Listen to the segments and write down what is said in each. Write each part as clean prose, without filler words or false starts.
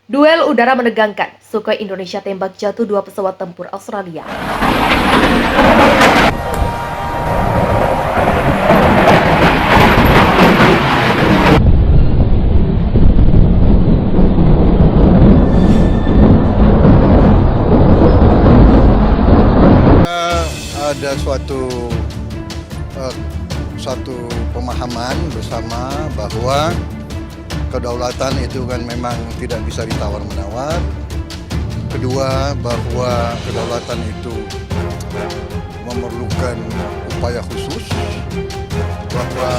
Duel udara menegangkan, Sukhoi Indonesia tembak jatuh dua pesawat tempur Australia. Ada eh, suatu pemahaman bersama bahwa kedaulatan itu kan memang tidak bisa ditawar-menawar. Kedua, bahwa kedaulatan itu memerlukan upaya khusus, bahwa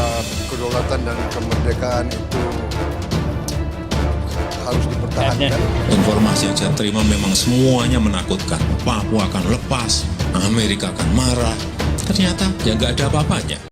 kedaulatan dan kemerdekaan itu harus dipertahankan. Informasi yang saya terima memang semuanya menakutkan. Papua akan lepas, Amerika akan marah. Ternyata ya nggak ada apa-apanya.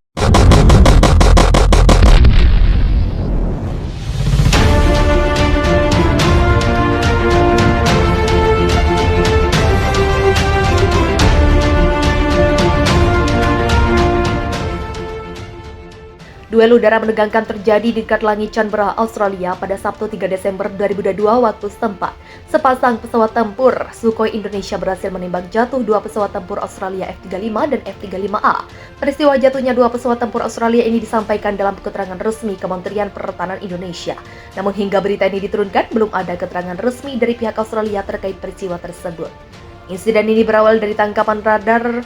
Duel udara menegangkan terjadi di dekat langit Canberra, Australia pada Sabtu 3 Desember 2022 waktu setempat. Sepasang pesawat tempur Sukhoi Indonesia berhasil menembak jatuh dua pesawat tempur Australia F-35 dan F-35A. Peristiwa jatuhnya dua pesawat tempur Australia ini disampaikan dalam keterangan resmi Kementerian Pertahanan Indonesia. Namun hingga berita ini diturunkan, belum ada keterangan resmi dari pihak Australia terkait peristiwa tersebut. Insiden ini berawal dari tangkapan radar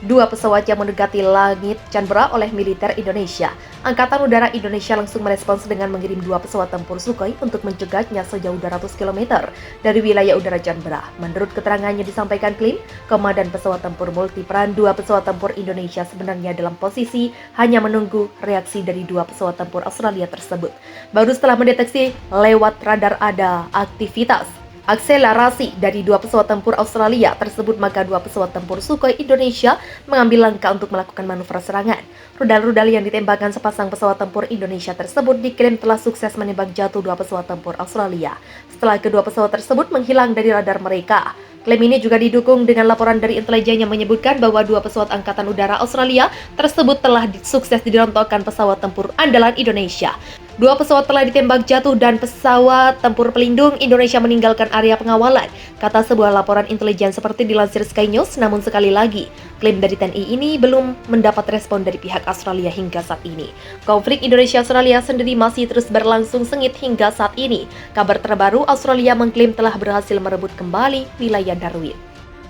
dua pesawat yang mendekati langit Canberra oleh militer Indonesia. Angkatan Udara Indonesia langsung merespons dengan mengirim dua pesawat tempur Sukhoi untuk mencegahnya sejauh 200 km dari wilayah udara Canberra. Menurut keterangannya disampaikan Klim, Komandan Pesawat Tempur Multiperan dua pesawat tempur Indonesia sebenarnya dalam posisi hanya menunggu reaksi dari dua pesawat tempur Australia tersebut. Baru setelah mendeteksi lewat radar ada aktivitas akselerasi dari dua pesawat tempur Australia tersebut, maka dua pesawat tempur Sukhoi Indonesia mengambil langkah untuk melakukan manuver serangan. Rudal-rudal yang ditembakkan sepasang pesawat tempur Indonesia tersebut diklaim telah sukses menembak jatuh dua pesawat tempur Australia setelah kedua pesawat tersebut menghilang dari radar mereka. Klaim ini juga didukung dengan laporan dari intelijen yang menyebutkan bahwa dua pesawat Angkatan Udara Australia tersebut telah sukses dirontokkan pesawat tempur andalan Indonesia. Dua pesawat telah ditembak jatuh dan pesawat tempur pelindung Indonesia meninggalkan area pengawalan, kata sebuah laporan intelijen seperti dilansir Sky News. Namun sekali lagi, klaim dari TNI ini belum mendapat respon dari pihak Australia hingga saat ini. Konflik Indonesia-Australia sendiri masih terus berlangsung sengit hingga saat ini. Kabar terbaru, Australia mengklaim telah berhasil merebut kembali wilayah Darwin.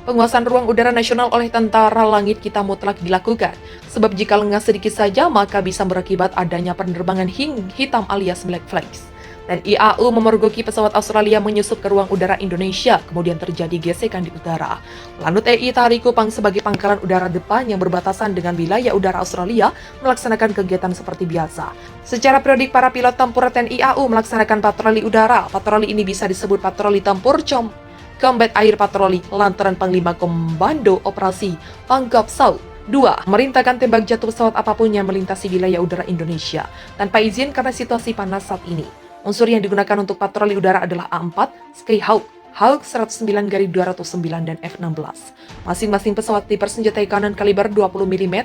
Penguasaan ruang udara nasional oleh Tentara Langit Kita mutlak dilakukan, sebab jika lengah sedikit saja maka bisa berakibat adanya penerbangan hitam alias black flags. Dan IAU memergoki pesawat Australia menyusup ke ruang udara Indonesia, kemudian terjadi gesekan di udara. Lanut TNI Tarikupang sebagai pangkalan udara depan yang berbatasan dengan wilayah udara Australia melaksanakan kegiatan seperti biasa. Secara periodik para pilot tempur TNI AU melaksanakan patroli udara. Patroli ini bisa disebut patroli tempur Combat Air Patroli lantaran Panglima Komando Operasi Tanggap Sau 2 merintahkan tembak jatuh pesawat apapun yang melintasi wilayah udara Indonesia tanpa izin karena situasi panas saat ini. Unsur yang digunakan untuk patroli udara adalah A4, Skyhawk, Hawk 109-209 dan F-16. Masing-masing pesawat dipersenjatai kanan kaliber 20 mm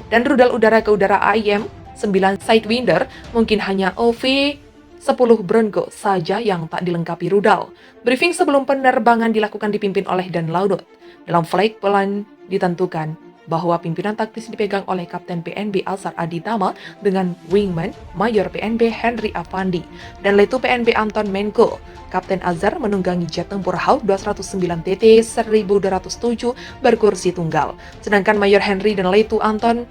dan rudal udara ke udara AIM 9 Sidewinder, mungkin hanya OV 10 Bronco saja yang tak dilengkapi rudal. Briefing sebelum penerbangan dilakukan dipimpin oleh Dan Laudot. Dalam flight plan ditentukan bahwa pimpinan taktis dipegang oleh Kapten PNB Alsar Aditama dengan Wingman Mayor PNB Henry Afandi dan Letu PNB Anton Menko. Kapten Azhar menunggangi jet tempur Hawk 209 TT 1207 berkursi tunggal. Sedangkan Mayor Henry dan Letu Anton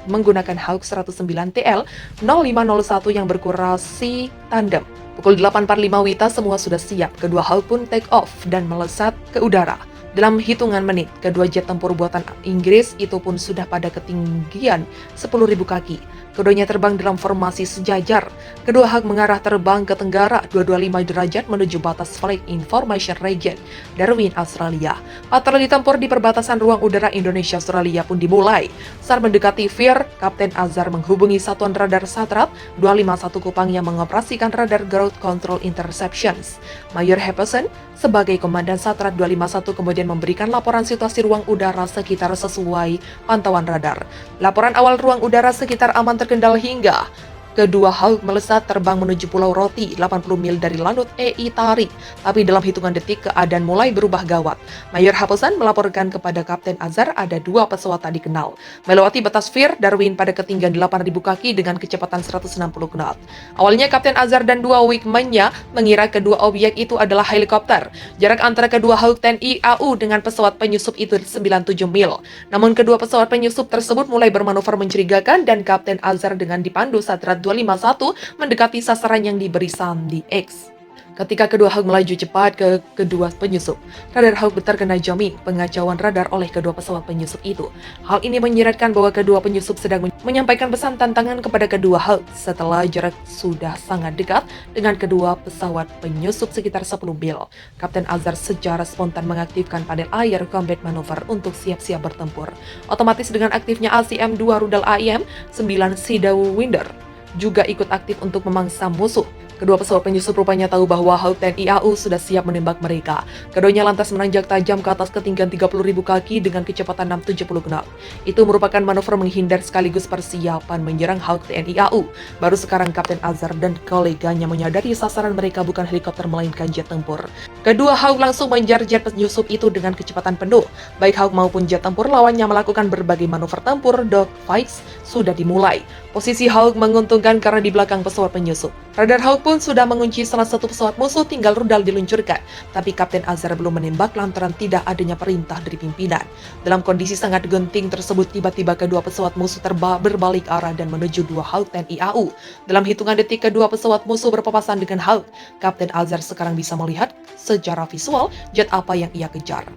menggunakan Hawk 109 TL 0501 yang berkursi tandem. Pukul 8.45 WITA semua sudah siap. Kedua Hawk pun take off dan melesat ke udara. Dalam hitungan menit, kedua jet tempur buatan Inggris itu pun sudah pada ketinggian 10.000 kaki. Keduanya terbang dalam formasi sejajar. Kedua Hawk mengarah terbang ke tenggara 225 derajat menuju batas Flight Information Region, Darwin, Australia. Patroli tempur di perbatasan ruang udara Indonesia-Australia pun dimulai. Saat mendekati Vir, Kapten Azhar menghubungi Satuan Radar Satrat 251 Kupang yang mengoperasikan radar Ground Control Interceptions. Mayor Hepperson sebagai Komandan Satrat 251 kemudian memberikan laporan situasi ruang udara sekitar sesuai pantauan radar. Laporan awal ruang udara sekitar aman terkendal hingga Kedua Hawk melesat terbang menuju Pulau Roti, 80 mil dari Lanut EI Tarik. Tapi dalam hitungan detik, keadaan mulai berubah gawat. Mayor Haposan melaporkan kepada Kapten Azhar ada 2 pesawat tak dikenal melewati batas Vir Darwin pada ketinggian 8.000 kaki dengan kecepatan 160 knot. Awalnya Kapten Azhar dan 2 wingman-nya mengira kedua objek itu adalah helikopter. Jarak antara kedua Hawk TNI AU dengan pesawat penyusup itu 97 mil. Namun kedua pesawat penyusup tersebut mulai bermanuver mencurigakan dan Kapten Azhar dengan dipandu Satrat 251 mendekati sasaran yang diberi sandi X. Ketika kedua Hawk melaju cepat ke kedua penyusup, radar Hawk terkena jamming pengacauan radar oleh kedua pesawat penyusup itu. Hal ini menyiratkan bahwa kedua penyusup sedang menyampaikan pesan tantangan kepada kedua Hawk setelah jarak sudah sangat dekat dengan kedua pesawat penyusup sekitar 10 mil. Kapten Azhar secara spontan mengaktifkan panel air combat maneuver untuk siap-siap bertempur. Otomatis dengan aktifnya ACM-2 rudal AIM-9 Sidewinder juga ikut aktif untuk memangsa musuh. Kedua pesawat penyusup rupanya tahu bahwa Hawk TNI AU sudah siap menembak mereka. Keduanya lantas menanjak tajam ke atas ketinggian 30.000 kaki dengan kecepatan 670 knot. Itu merupakan manuver menghindar sekaligus persiapan menyerang Hawk TNI AU. Baru sekarang Kapten Azhar dan koleganya menyadari sasaran mereka bukan helikopter melainkan jet tempur. Kedua Hawk langsung mengejar jet penyusup itu dengan kecepatan penuh. Baik Hawk maupun jet tempur lawannya melakukan berbagai manuver tempur dogfights sudah dimulai. Posisi Hawk menguntungkan karena di belakang pesawat penyusup. Radar Hawk pun sudah mengunci salah satu pesawat musuh, tinggal rudal diluncurkan. Tapi Kapten Azhar belum menembak lantaran tidak adanya perintah dari pimpinan. Dalam kondisi sangat genting tersebut, tiba-tiba kedua pesawat musuh berbalik arah dan menuju 2 Hawk TNI AU. Dalam hitungan detik, kedua pesawat musuh berpapasan dengan Hawk. Kapten Azhar sekarang bisa melihat secara visual jet apa yang ia kejar.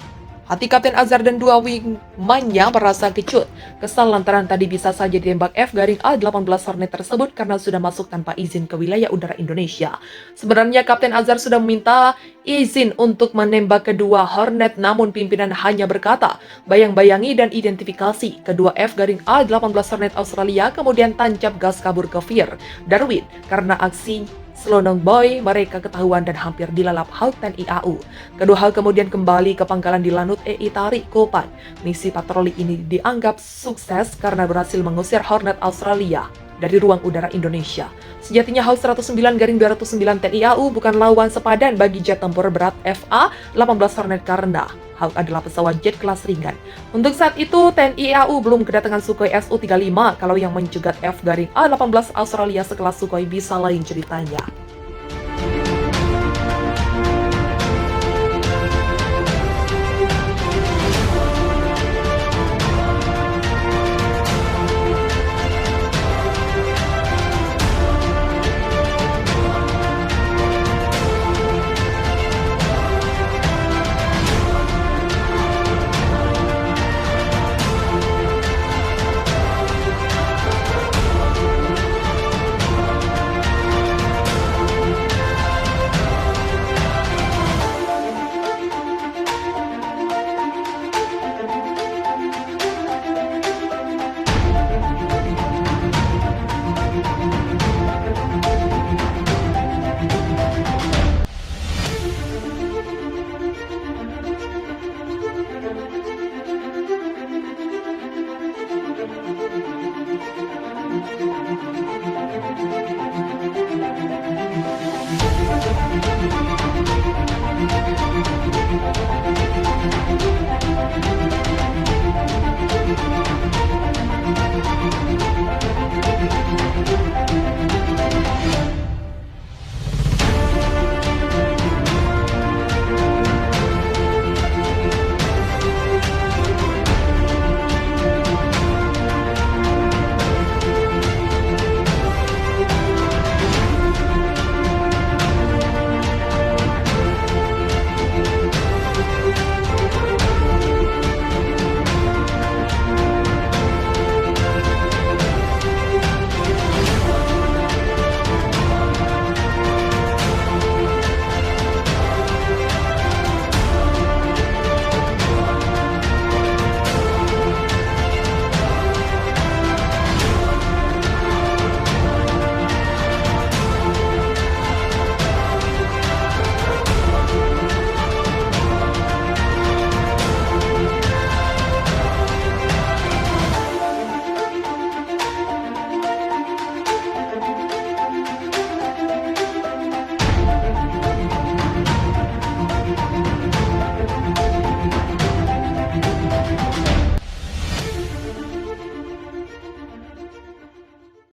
Hati Kapten Azhar dan 2 wingman-nya merasa kecut. Kesal lantaran tadi bisa saja ditembak F-A-18 Hornet tersebut karena sudah masuk tanpa izin ke wilayah udara Indonesia. Sebenarnya Kapten Azhar sudah meminta izin untuk menembak kedua Hornet, namun pimpinan hanya berkata, bayang-bayangi dan identifikasi kedua F-A-18 Hornet Australia kemudian tancap gas kabur ke Vir Darwin karena aksi Selonong Boy mereka ketahuan dan hampir dilalap Hawk TNI AU. Kedua Hawk kemudian kembali ke pangkalan di Lanut EI Tarik, Kopan. Misi patroli ini dianggap sukses karena berhasil mengusir Hornet Australia dari ruang udara Indonesia. Sejatinya Hawk 109-209 TNI AU bukan lawan sepadan bagi jet tempur berat FA-18 Hornet karena Hawk adalah pesawat jet kelas ringan. Untuk saat itu, TNI AU belum kedatangan Sukhoi Su-35, kalau yang mencegat F-A-18 Australia sekelas Sukhoi bisa lain ceritanya.